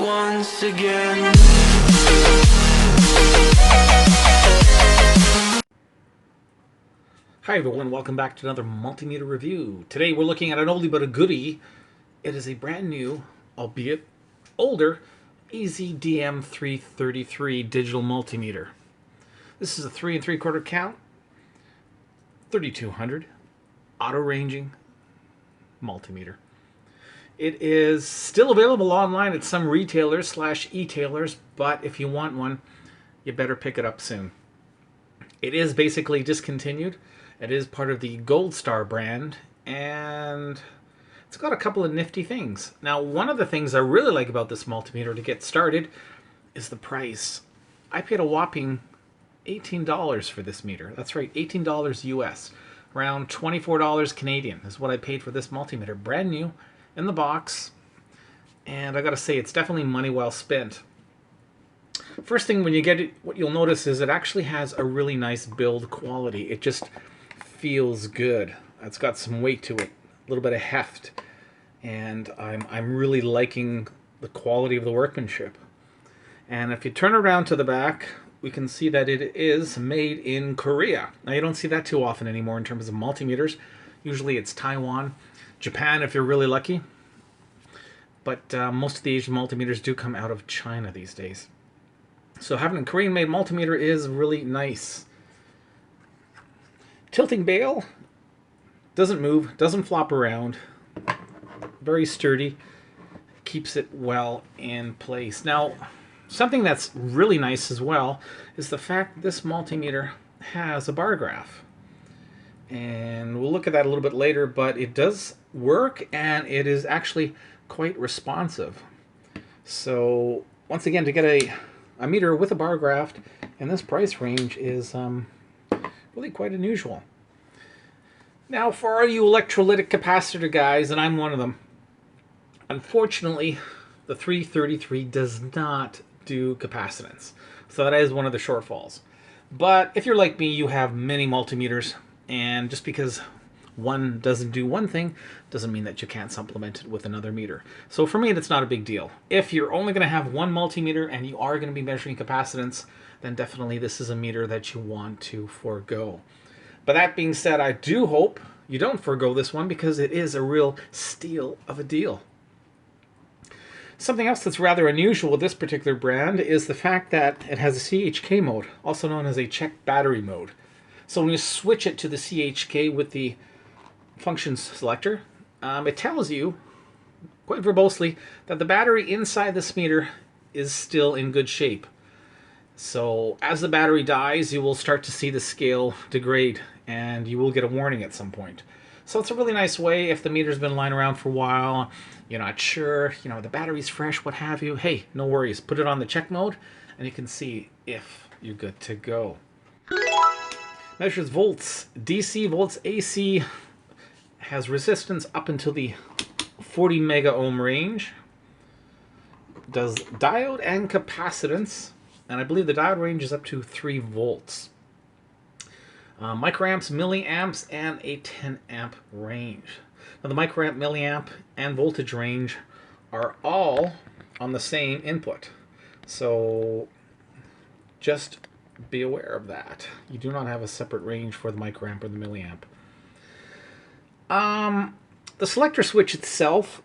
once again. Hi everyone, welcome back to another multimeter review. Today we're looking at an oldie but a goodie. It is a brand new, albeit older, DM-333 digital multimeter. This is a 3 3/4 count, 3200, auto ranging multimeter. It is still available online at some retailers / e-tailers, but if you want one, you better pick it up soon. It is basically discontinued. It is part of the Goldstar brand, and it's got a couple of nifty things. Now, one of the things I really like about this multimeter to get started is the price. I paid a whopping $18 for this meter. That's right, $18 US. Around $24 Canadian is what I paid for this multimeter. Brand new, in the box, and I gotta say, it's definitely money well spent. First thing when you get it, what you'll notice is it actually has a really nice build quality. It just feels good. It's got some weight to it, a little bit of heft, and I'm really liking the quality of the workmanship. And if you turn around to the back, we can see that it is made in Korea. Now, you don't see that too often anymore in terms of multimeters. Usually it's Taiwan, Japan if you're really lucky, but most of the Asian multimeters do come out of China these days. So having a Korean-made multimeter is really nice. Tilting bail, doesn't move, doesn't flop around, very sturdy, keeps it well in place. Now, something that's really nice as well is the fact that this multimeter has a bar graph. And we'll look at that a little bit later, but it does work, and it is actually quite responsive. So once again, to get a meter with a bar graph in this price range is really quite unusual. Now, for all you electrolytic capacitor guys, and I'm one of them, unfortunately the 333 does not do capacitance, so that is one of the shortfalls. But if you're like me, you have many multimeters, and just because one doesn't do one thing doesn't mean that you can't supplement it with another meter. So for me, that's not a big deal. If you're only going to have one multimeter and you are going to be measuring capacitance, then definitely this is a meter that you want to forego. But that being said, I do hope you don't forego this one, because it is a real steal of a deal. Something else that's rather unusual with this particular brand is the fact that it has a CHK mode, also known as a check battery mode. So when you switch it to the CHK with the function selector, it tells you quite verbosely that the battery inside this meter is still in good shape. So as the battery dies, you will start to see the scale degrade, and you will get a warning at some point. So it's a really nice way if the meter's been lying around for a while, you're not sure, the battery's fresh, what have you. Hey, no worries. Put it on the check mode, and you can see if you're good to go. Measures volts, DC, volts, AC, has resistance up until the 40 mega ohm range. Does diode and capacitance, and I believe the diode range is up to 3 volts. Microamps, milliamps, and a 10 amp range. Now the microamp, milliamp, and voltage range are all on the same input. So just be aware of that. You do not have a separate range for the microamp or the milliamp. The selector switch itself,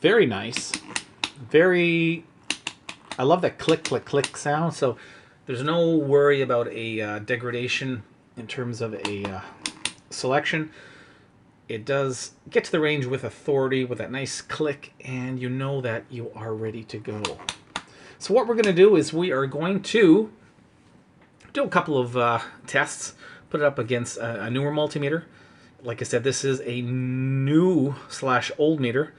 very nice. I love that click, click, click sound. So there's no worry about a degradation in terms of a selection. It does get to the range with authority, with that nice click, and you know that you are ready to go. So what we're going to do is we are going to do a couple of tests, put it up against a newer multimeter. Like I said, this is a new / old meter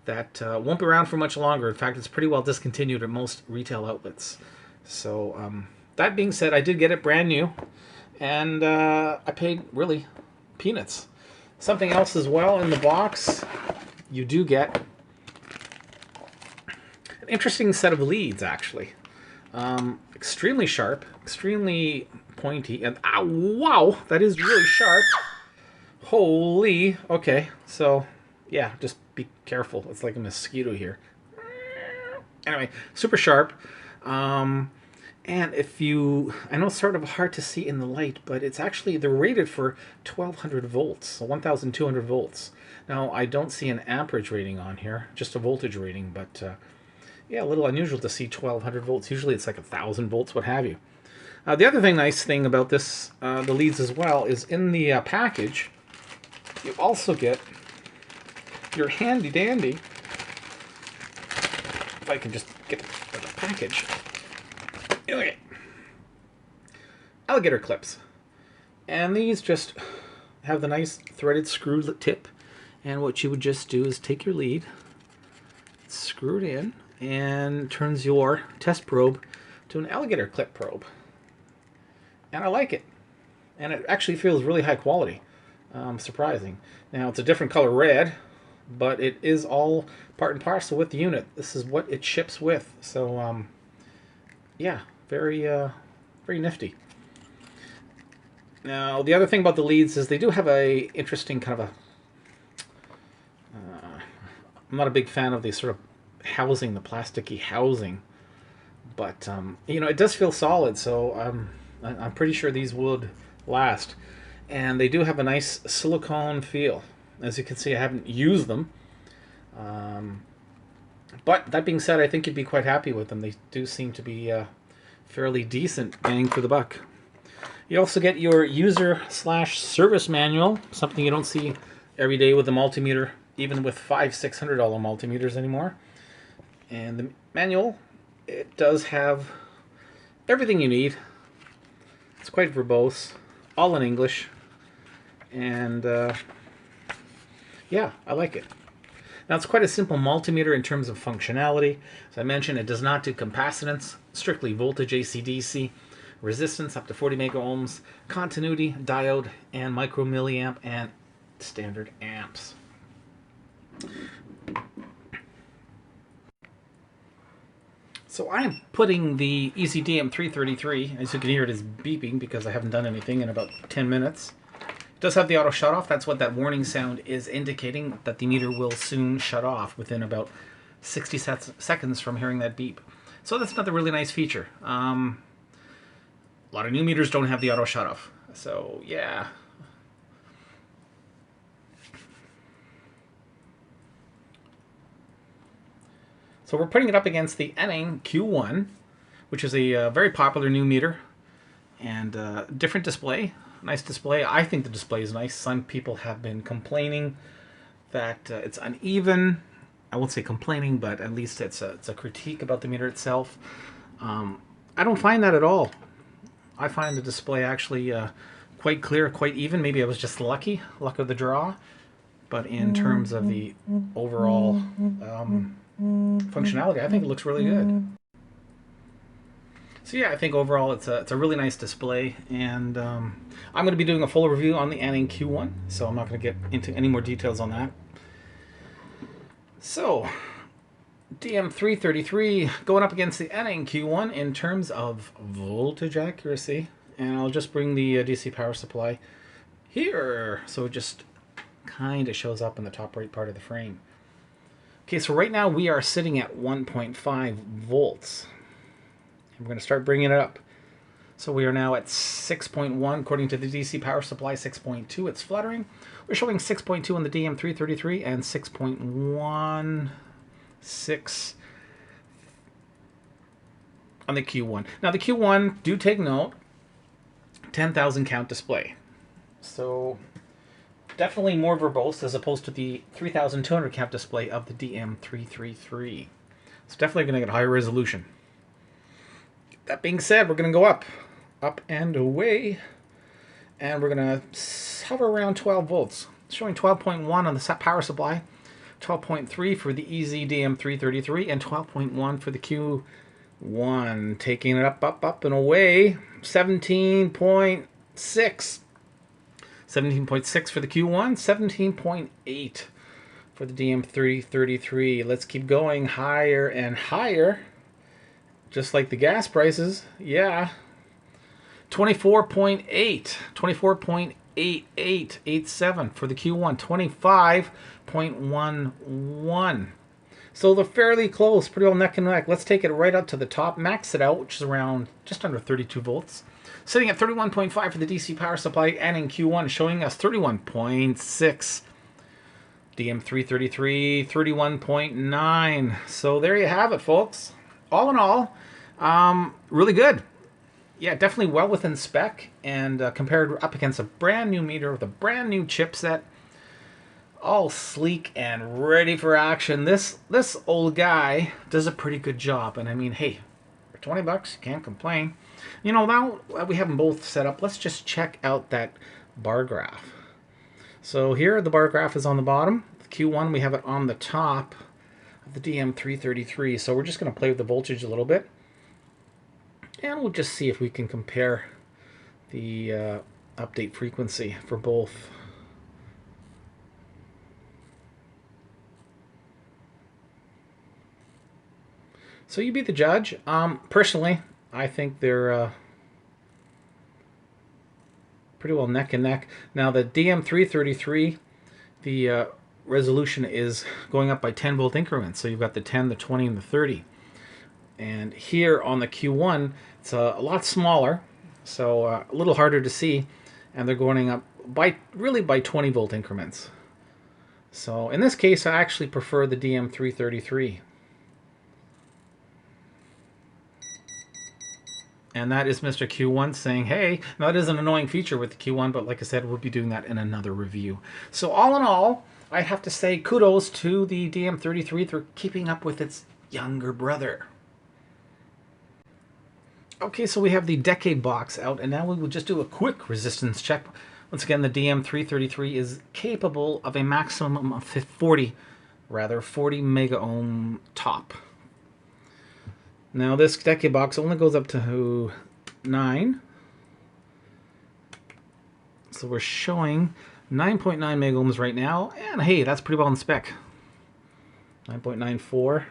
that won't be around for much longer. In fact, it's pretty well discontinued at most retail outlets. So that being said, I did get it brand new, and I paid really peanuts. Something else as well in the box, you do get an interesting set of leads, actually. Extremely sharp, extremely pointy, and wow, that is really sharp. Holy, okay, so yeah, just be careful. It's like a mosquito here. Anyway, super sharp. And if you, I know it's sort of hard to see in the light, but it's actually, they're rated for 1200 volts, so 1200 volts. Now, I don't see an amperage rating on here, just a voltage rating, but yeah, a little unusual to see 1200 volts. Usually it's like 1000 volts, what have you. The other nice thing about this, the leads as well, is in the package, you also get your handy dandy, if I can just get the package, okay, alligator clips. And these just have the nice threaded screw tip, and what you would just do is take your lead, screw it in, and turns your test probe to an alligator clip probe. And I like it. And it actually feels really high quality. Surprising. Now, it's a different color red, but it is all part and parcel with the unit. This is what it ships with. So, yeah, very nifty. Now, the other thing about the leads is they do have a interesting kind of a... I'm not a big fan of the sort of housing, the plasticky housing. But, you know, it does feel solid, so I'm pretty sure these would last. And they do have a nice silicone feel. As you can see, I haven't used them. But that being said, I think you'd be quite happy with them. They do seem to be fairly decent bang for the buck. You also get your user/service manual, something you don't see every day with the multimeter, even with $500–600 multimeters anymore. And the manual, it does have everything you need. It's quite verbose, all in English, and yeah, I like it. Now, it's quite a simple multimeter in terms of functionality. As I mentioned, it does not do capacitance, strictly voltage AC/DC, resistance up to 40 mega ohms, continuity, diode, and micromilliamp, and standard amps. So I am putting the Easy DM-333, as you can hear it is beeping because I haven't done anything in about 10 minutes. It does have the auto shut off. That's what that warning sound is indicating, that the meter will soon shut off within about 60 seconds from hearing that beep. So that's another really nice feature. A lot of new meters don't have the auto shut off. So yeah. So we're putting it up against the Enning Q1, which is a very popular new meter, and different display, nice display. I think the display is nice. Some people have been complaining that it's uneven. I won't say complaining, but at least it's a critique about the meter itself. I don't find that at all. I find the display actually quite clear, quite even. Maybe I was just luck of the draw, but in terms of the overall functionality, I think it looks really good. So yeah, I think overall it's a really nice display, and I'm going to be doing a full review on the Enning Q1, so I'm not going to get into any more details on that. So, DM-333 going up against the Enning Q1 in terms of voltage accuracy, and I'll just bring the DC power supply here, so it just kind of shows up in the top right part of the frame. Okay, so right now we are sitting at 1.5 volts. And we're going to start bringing it up. So we are now at 6.1 according to the DC power supply, 6.2. It's fluttering. We're showing 6.2 on the DM-333 and 6.16 on the Q1. Now the Q1, do take note, 10,000 count display. So definitely more verbose as opposed to the 3,200 count display of the DM-333. It's definitely going to get higher resolution. That being said, we're going to go up and away, and we're going to hover around 12 volts. It's showing 12.1 on the power supply, 12.3 for the Easy DM-333, and 12.1 for the Q1. Taking it up and away, 17.6. 17.6 for the Q1, 17.8 for the DM-333. Let's keep going higher and higher, just like the gas prices. Yeah. 24.8, 24.8887 for the Q1, 25.11. So they're fairly close, pretty well neck and neck. Let's take it right up to the top, max it out, which is around just under 32 volts. Sitting at 31.5 for the DC power supply, and in Q1 showing us 31.6. DM-333, 31.9. So there you have it, folks. All in all, really good. Yeah, definitely well within spec, and compared up against a brand new meter with a brand new chipset, all sleek and ready for action. This old guy does a pretty good job, and I mean, hey, for 20 bucks, you can't complain. You know, now we have them both set up. Let's just check out that bar graph. So here the bar graph is on the bottom. The Q1, we have it on the top of the DM-333. So we're just going to play with the voltage a little bit. And we'll just see if we can compare the update frequency for both. So you be the judge. Personally, I think they're pretty well neck and neck. Now the DM-333, the resolution is going up by 10 volt increments. So you've got the 10, the 20, and the 30. And here on the Q1, it's a lot smaller, so a little harder to see. And they're going up by 20 volt increments. So in this case, I actually prefer the DM-333. And that is Mr. Q1 saying, hey, now that is an annoying feature with the Q1, but like I said, we'll be doing that in another review. So all in all, I have to say kudos to the DM-33 for keeping up with its younger brother. Okay, so we have the decade box out, and now we will just do a quick resistance check. Once again, the DM-333 is capable of a maximum of 40 mega ohm top. Now this decade box only goes up to 9. So we're showing 9.9 mega ohms right now. And hey, that's pretty well in spec. 9.94.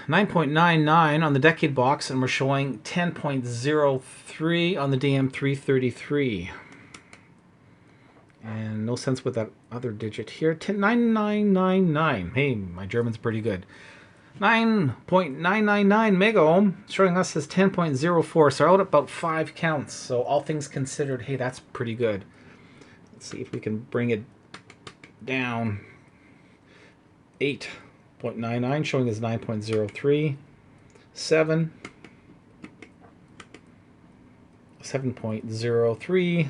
9.99 on the decade box, and we're showing 10.03 on the DM-333. And no sense with that other digit here. 9999. Hey, my German's pretty good. 9.999 mega ohm, showing us as 10.04, so out about 5 counts. So all things considered, hey, that's pretty good. Let's see if we can bring it down. 8.99, showing as 9.03. 7. 7.03.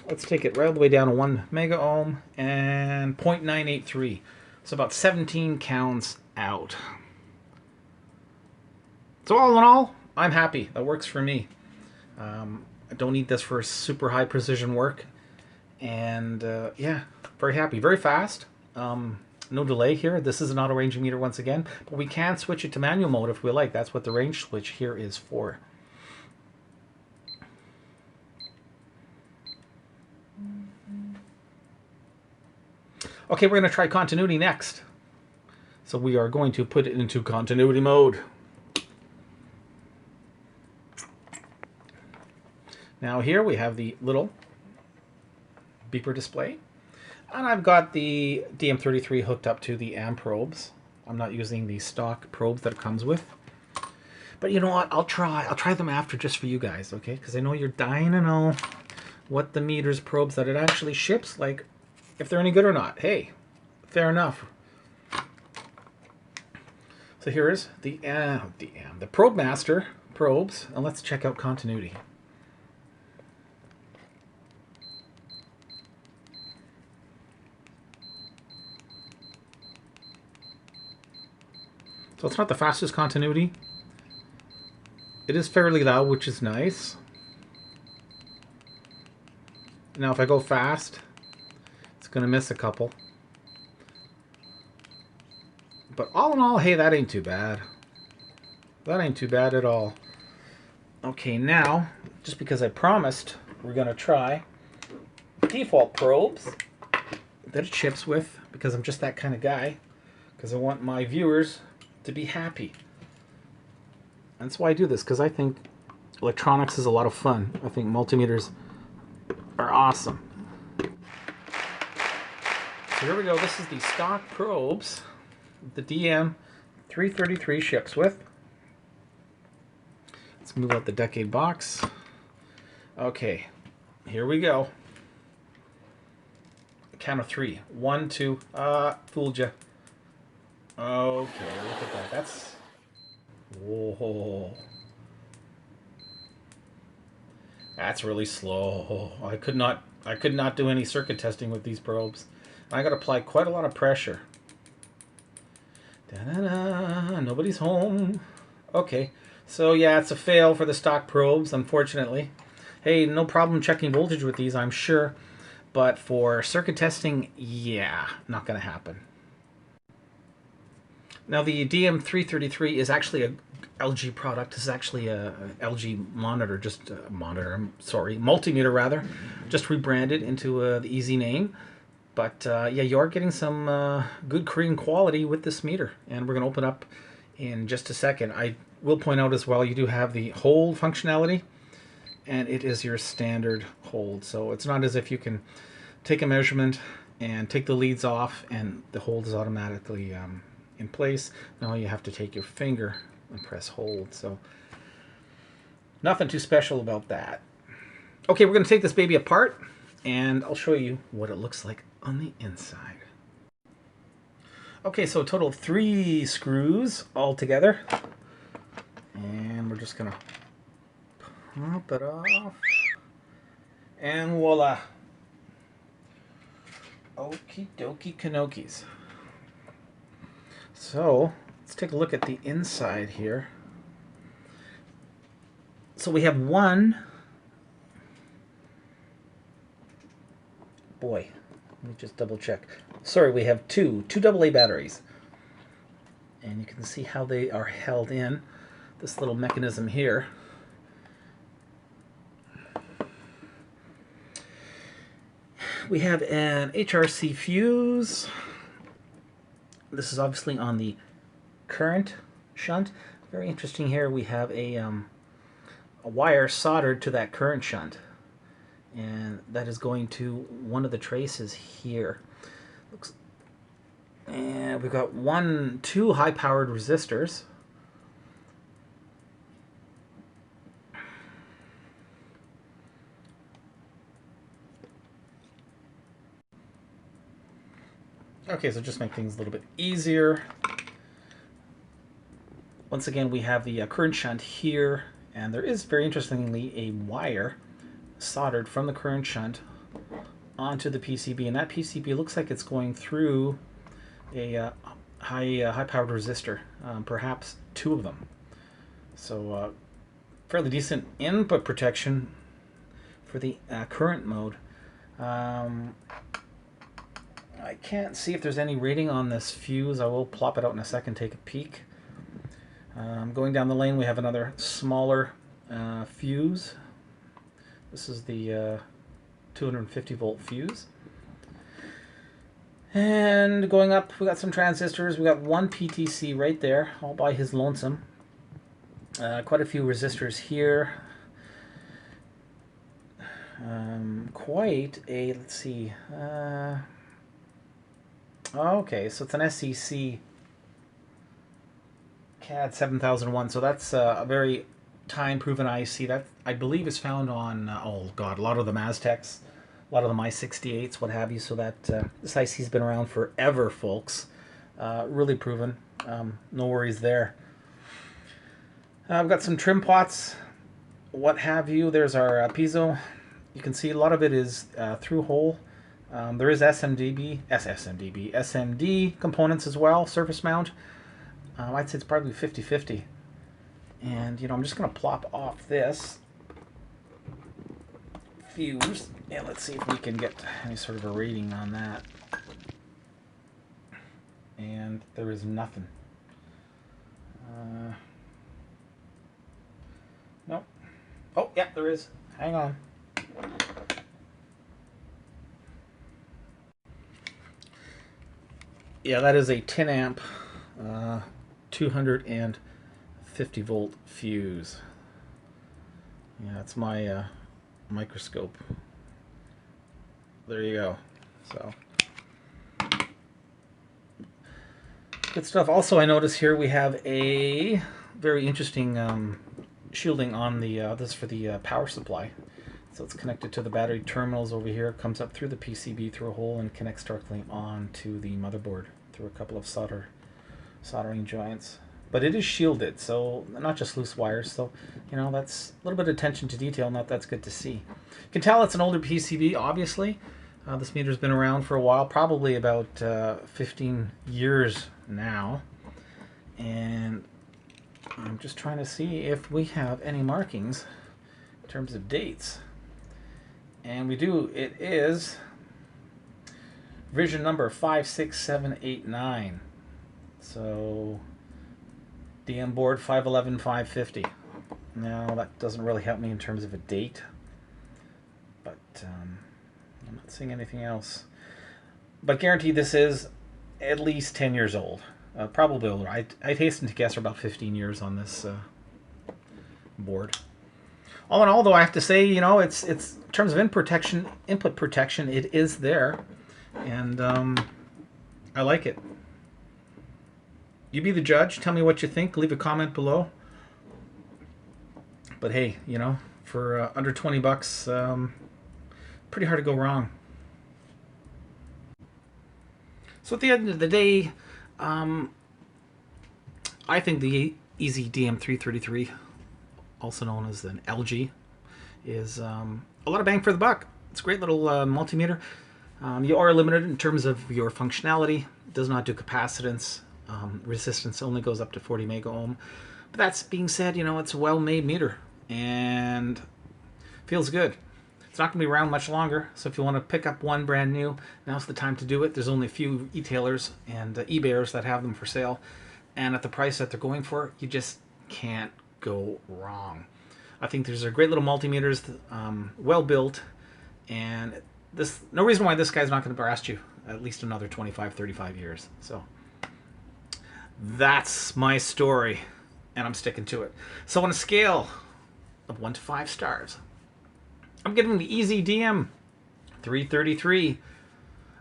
Let's take it right all the way down to 1 mega ohm, and 0.983. So about 17 counts out. So all in all, I'm happy. That works for me. I don't need this for super high precision work. And yeah, very happy. Very fast. No delay here. This is an auto ranging meter once again. But we can switch it to manual mode if we like. That's what the range switch here is for. Okay, we're going to try continuity next. So we are going to put it into continuity mode. Now here we have the little beeper display. And I've got the DM-33 hooked up to the amp probes. I'm not using the stock probes that it comes with. But you know what? I'll try them after just for you guys, okay? Because I know you're dying to know what the meters probes that it actually ships, like, if they're any good or not. Hey, fair enough. So here is the Probe Master probes, and let's check out continuity. So it's not the fastest continuity. It is fairly loud, which is nice. Now if I go fast, it's going to miss a couple. But all in all, hey, that ain't too bad. That ain't too bad at all. Okay, now, just because I promised, we're going to try default probes that it ships with, because I'm just that kind of guy, because I want my viewers to be happy. And that's why I do this, because I think electronics is a lot of fun. I think multimeters are awesome. So here we go. This is the stock probes the DM-333 ships with. Let's move out the decade box. Okay, here we go. Count of 3. 1, 2. Fooled you. Okay, look at that. That's... Whoa. That's really slow. I could not do any circuit testing with these probes. I got to apply quite a lot of pressure. Da-da-da, nobody's home. Okay, so yeah, it's a fail for the stock probes, unfortunately. Hey, no problem checking voltage with these, I'm sure. But for circuit testing, yeah, not going to happen. Now, the DM-333 is actually a LG product. This is actually a LG monitor, just a monitor, multimeter rather, just rebranded into the easy name. But yeah, you are getting some good Korean quality with this meter, and we're going to open up in just a second. I will point out as well, you do have the hold functionality, and it is your standard hold. So it's not as if you can take a measurement and take the leads off, and the hold is automatically in place. Now you have to take your finger and press hold. So nothing too special about that. Okay, we're going to take this baby apart, and I'll show you what it looks like on the inside. Okay, so a total of 3 screws all together. And we're just going to pop it off. And voila. Okie dokie kanokis. So, let's take a look at the inside here. So we have one... Boy, let me just double check. Sorry, we have two AA batteries. And you can see how they are held in this little mechanism here. We have an HRC fuse. This is obviously on the current shunt. Very interesting here. We have a wire soldered to that current shunt. And that is going to one of the traces here. And we've got 2 high-powered resistors. Okay, so just make things a little bit easier. Once again, we have the current shunt here, and there is, very interestingly, a wire soldered from the current shunt onto the PCB, and that PCB looks like it's going through a high-powered resistor, perhaps 2 of them. So fairly decent input protection for the current mode. I can't see if there's any rating on this fuse. I will plop it out in a second, take a peek. Going down the lane, we have another smaller fuse. This is the 250 volt fuse. And going up, we got some transistors. We got 1 PTC right there, all by his lonesome. Quite a few resistors here. Quite a, let's see. Okay, so it's an SEC CAD 7001. So that's a very time-proven IC that I believe is found on, oh god, a lot of the Maztecs, a lot of the My68s, what have you. So that this IC's been around forever, folks. Really proven. No worries there. I've got some trim pots, what have you. There's our piezo. You can see a lot of it is through hole. There is SMD components as well, surface mount. I'd say it's probably 50-50. And, you know, I'm just going to plop off this fuse, and let's see if we can get any sort of a rating on that. And there is nothing. Nope. Oh, yeah, there is. Hang on. Yeah, that is a 10 amp, 250 volt fuse. Yeah, that's my microscope. There you go. So Good stuff. Also, I notice here we have a very interesting shielding on the, this is for the power supply. So it's connected to the battery terminals over here, comes up through the PCB through a hole and connects directly onto the motherboard through a couple of soldering joints. But it is shielded, so not just loose wires, so you know, that's a little bit of attention to detail, and that's good to see. You can tell it's an older PCB, obviously. This meter's been around for a while, probably about 15 years now. And I'm just trying to see if we have any markings in terms of dates. And we do. It is version number 56789. So DM board 511550. Now that doesn't really help me in terms of a date, but I'm not seeing anything else. But guaranteed this is at least 10 years old. Probably older. I'd hasten to guess we're about 15 years on this board. All in all, though, I have to say, you know, it's in terms of input protection, it is there, and I like it. You be the judge. Tell me what you think. Leave a comment below. But hey, you know, for under 20 bucks, pretty hard to go wrong. So at the end of the day, I think the Easy DM-333, also known as an LG, is a lot of bang for the buck. It's a great little multimeter. You are limited in terms of your functionality. It does not do capacitance. Resistance only goes up to 40 mega ohm. But that's being said, you know, it's a well-made meter and feels good. It's not going to be around much longer, so if you want to pick up one brand new, now's the time to do it. There's only a few e-tailers and eBayers that have them for sale, and at the price that they're going for, you just can't go wrong. I think these are great little multimeters, well built, and no reason why this guy's not going to last you at least another 25, 35 years. So that's my story, and I'm sticking to it. So on a scale of 1 to 5 stars, I'm giving the Easy DM-333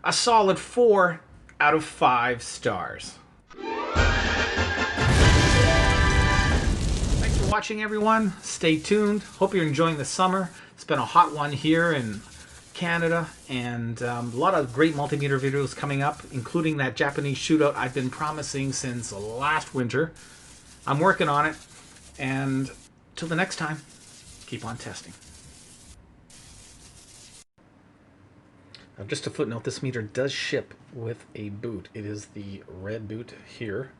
a solid 4 out of 5 stars. Thanks for watching, everyone. Stay tuned. Hope you're enjoying the summer. It's been a hot one here in Canada, and a lot of great multimeter videos coming up, including that Japanese shootout I've been promising since last winter. I'm working on it, and till the next time, keep on testing. Now, just a footnote, this meter does ship with a boot. It is the red boot here.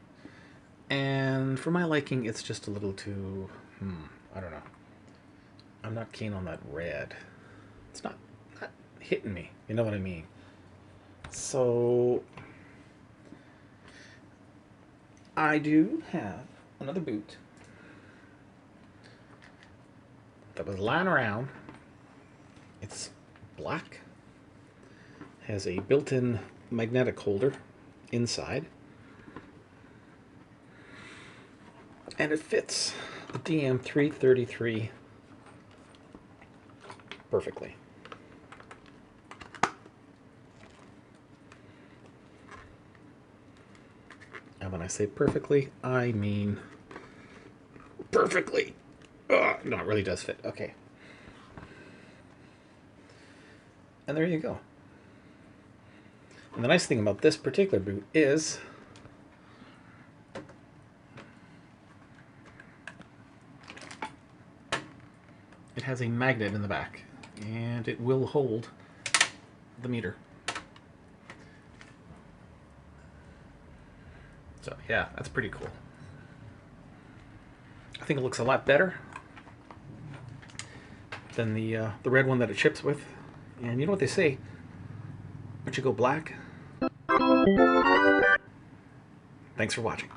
And for my liking, it's just a little too, I don't know. I'm not keen on that red. It's not hitting me, you know what I mean? So, I do have another boot that was lying around. It's black. Has a built-in magnetic holder inside, and it fits the DM-333 perfectly. And when I say perfectly, I mean perfectly. No, it really does fit. Okay. And there you go. And the nice thing about this particular boot is it has a magnet in the back, and it will hold the meter. So yeah, that's pretty cool. I think it looks a lot better than the red one that it ships with. And you know what they say, once you go black. Thanks for watching.